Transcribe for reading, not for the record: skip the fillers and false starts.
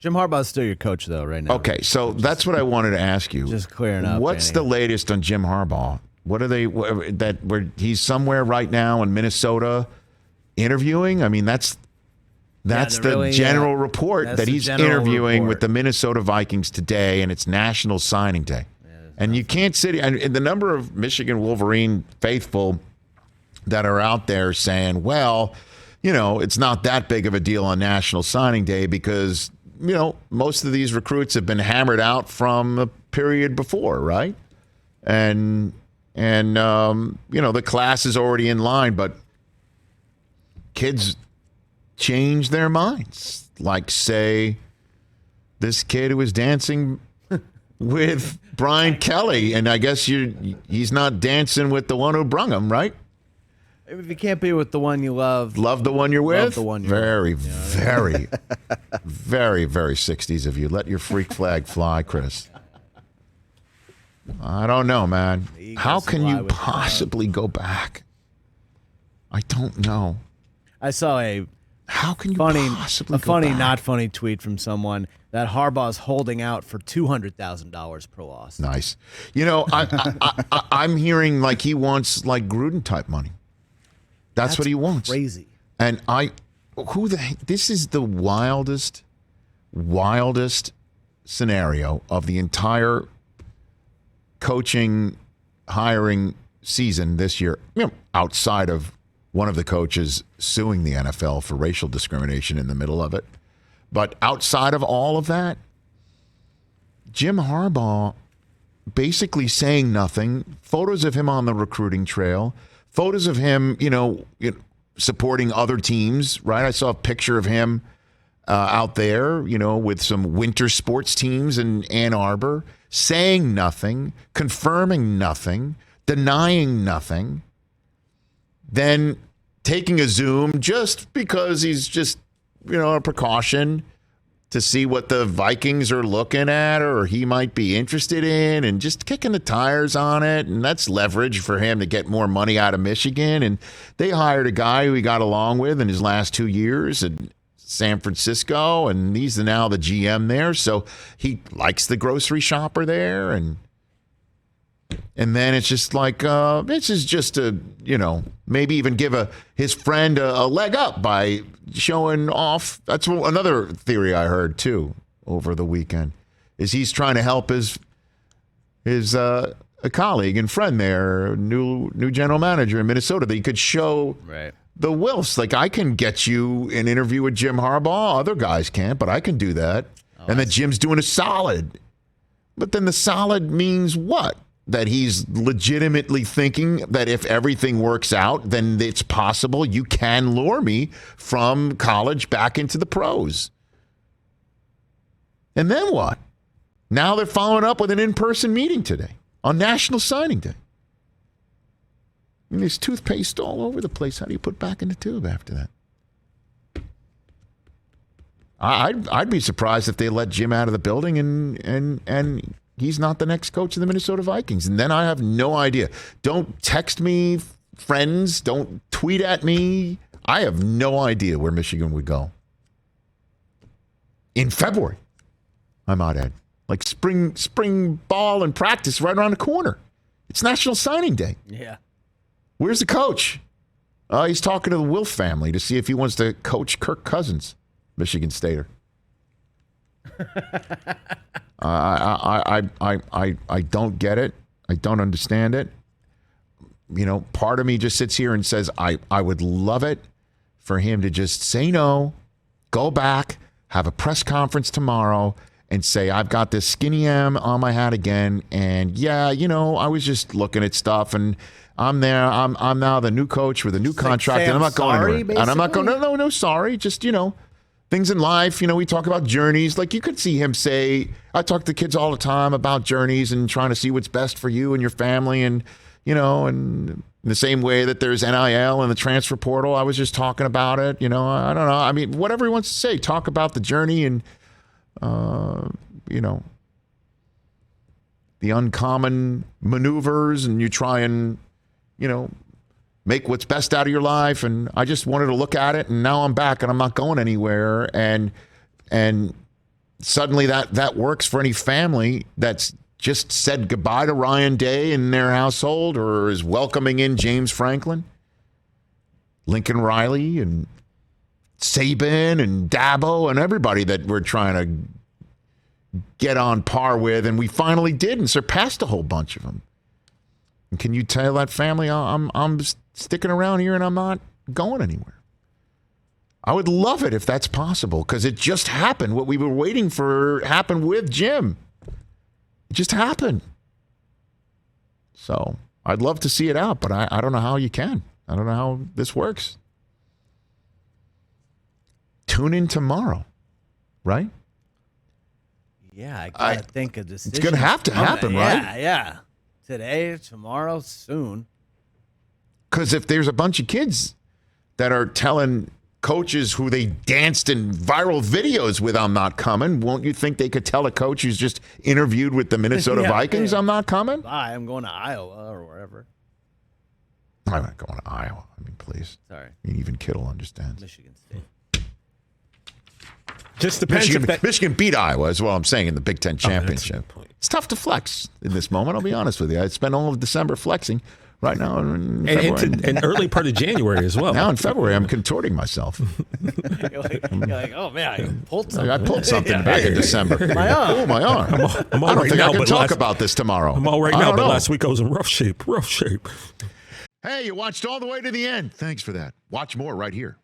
Jim Harbaugh's still your coach, though, right now. Okay, so that's what I wanted to ask you. Just clearing up. What's the latest on Jim Harbaugh? What are they? Where he's somewhere right now in Minnesota interviewing? I mean, that's the general report that he's interviewing with the Minnesota Vikings today, and it's National Signing Day. And you can't sit. And the number of Michigan Wolverine faithful that are out there saying, well, it's not that big of a deal on National Signing Day because, most of these recruits have been hammered out from a period before, right? And the class is already in line, but kids change their minds. Like, say, this kid who was dancing with Brian Kelly, and I guess he's not dancing with the one who brung him, right? If you can't be with the one you love the one you're with. Love the one you're very, with. very, very, very 60s of you. Let your freak flag fly, Chris. I don't know, man. How can you possibly go back? I don't know. I saw a How can you possibly go funny, back? not funny tweet from someone that Harbaugh's holding out for $200,000 per loss. Nice. I'm hearing like he wants like Gruden type money. That's what he wants. Crazy. And this is the wildest scenario of the entire coaching hiring season this year, outside of one of the coaches suing the NFL for racial discrimination in the middle of it. But outside of all of that, Jim Harbaugh basically saying nothing, photos of him on the recruiting trail, photos of him, supporting other teams, right? I saw a picture of him out there, with some winter sports teams in Ann Arbor, saying nothing, confirming nothing, denying nothing, then taking a Zoom just because he's just, a precaution to see what the Vikings are looking at or he might be interested in and just kicking the tires on it. And that's leverage for him to get more money out of Michigan. And they hired a guy who he got along with in his last 2 years in San Francisco, and he's now the GM there. So he likes the grocery shopper there. And then it's just like, this is just maybe even give his friend a leg up by showing off. That's another theory I heard too over the weekend, is he's trying to help his a colleague and friend there, new general manager in Minnesota, that he could show the Wilfs. Like, I can get you an interview with Jim Harbaugh. Other guys can't, but I can do that. And that Jim's doing a solid. But then the solid means what? That he's legitimately thinking that if everything works out, then it's possible you can lure me from college back into the pros. And then what? Now they're following up with an in-person meeting today on National Signing Day. I mean, there's toothpaste all over the place. How do you put back in the tube after that? I'd be surprised if they let Jim out of the building and he's not the next coach of the Minnesota Vikings. And then I have no idea. Don't text me, friends. Don't tweet at me. I have no idea where Michigan would go. In February, I might add. Like spring ball and practice right around the corner. It's National Signing Day. Yeah. Where's the coach? He's talking to the Wilf family to see if he wants to coach Kirk Cousins, Michigan Stater. I don't get it. I don't understand it. Part of me just sits here and says, I would love it for him to just say no, go back, have a press conference tomorrow, and say, I've got this skinny M on my hat again. And yeah, I was just looking at stuff and I'm there. I'm now the new coach with a new contract, and I'm not going anywhere. Basically? And I'm not going, no, sorry. Just, things in life, we talk about journeys. Like, you could see him say, I talk to kids all the time about journeys and trying to see what's best for you and your family. And, and in the same way that there's NIL and the transfer portal, I was just talking about it. I don't know. I mean, whatever he wants to say, talk about the journey and, the uncommon maneuvers, and you try and, make what's best out of your life. And I just wanted to look at it, and now I'm back and I'm not going anywhere. And suddenly that works for any family that's just said goodbye to Ryan Day in their household or is welcoming in James Franklin, Lincoln Riley, and Saban and Dabo and everybody that we're trying to get on par with, and we finally did and surpassed a whole bunch of them. And can you tell that family I'm sticking around here and I'm not going anywhere? I would love it if that's possible, because it just happened. What we were waiting for happened with Jim. It just happened. So I'd love to see it out, but I don't know how you can. I don't know how this works. Tune in tomorrow, right? Yeah, I gotta think of this. It's going to have to happen, right? Yeah. Today, tomorrow, soon. Because if there's a bunch of kids that are telling coaches who they danced in viral videos with, I'm not coming, won't you think they could tell a coach who's just interviewed with the Minnesota Vikings, I'm not coming? Bye, I'm going to Iowa or wherever. I'm not going to Iowa. I mean, please. Sorry. I mean, even Kittle understands. Michigan State. Just depends. Michigan beat Iowa, is what I'm saying, in the Big Ten championship. It's tough to flex in this moment, I'll be honest with you. I spent all of December flexing. Right now, in and early part of January as well. Now in February, I'm contorting myself. You're like, oh man, I pulled something. I pulled something back in December. My arm. Oh, my arm. I'm all I don't right think now, I can talk about this tomorrow. I'm all right now, but last week I was in rough shape. Hey, you watched all the way to the end. Thanks for that. Watch more right here.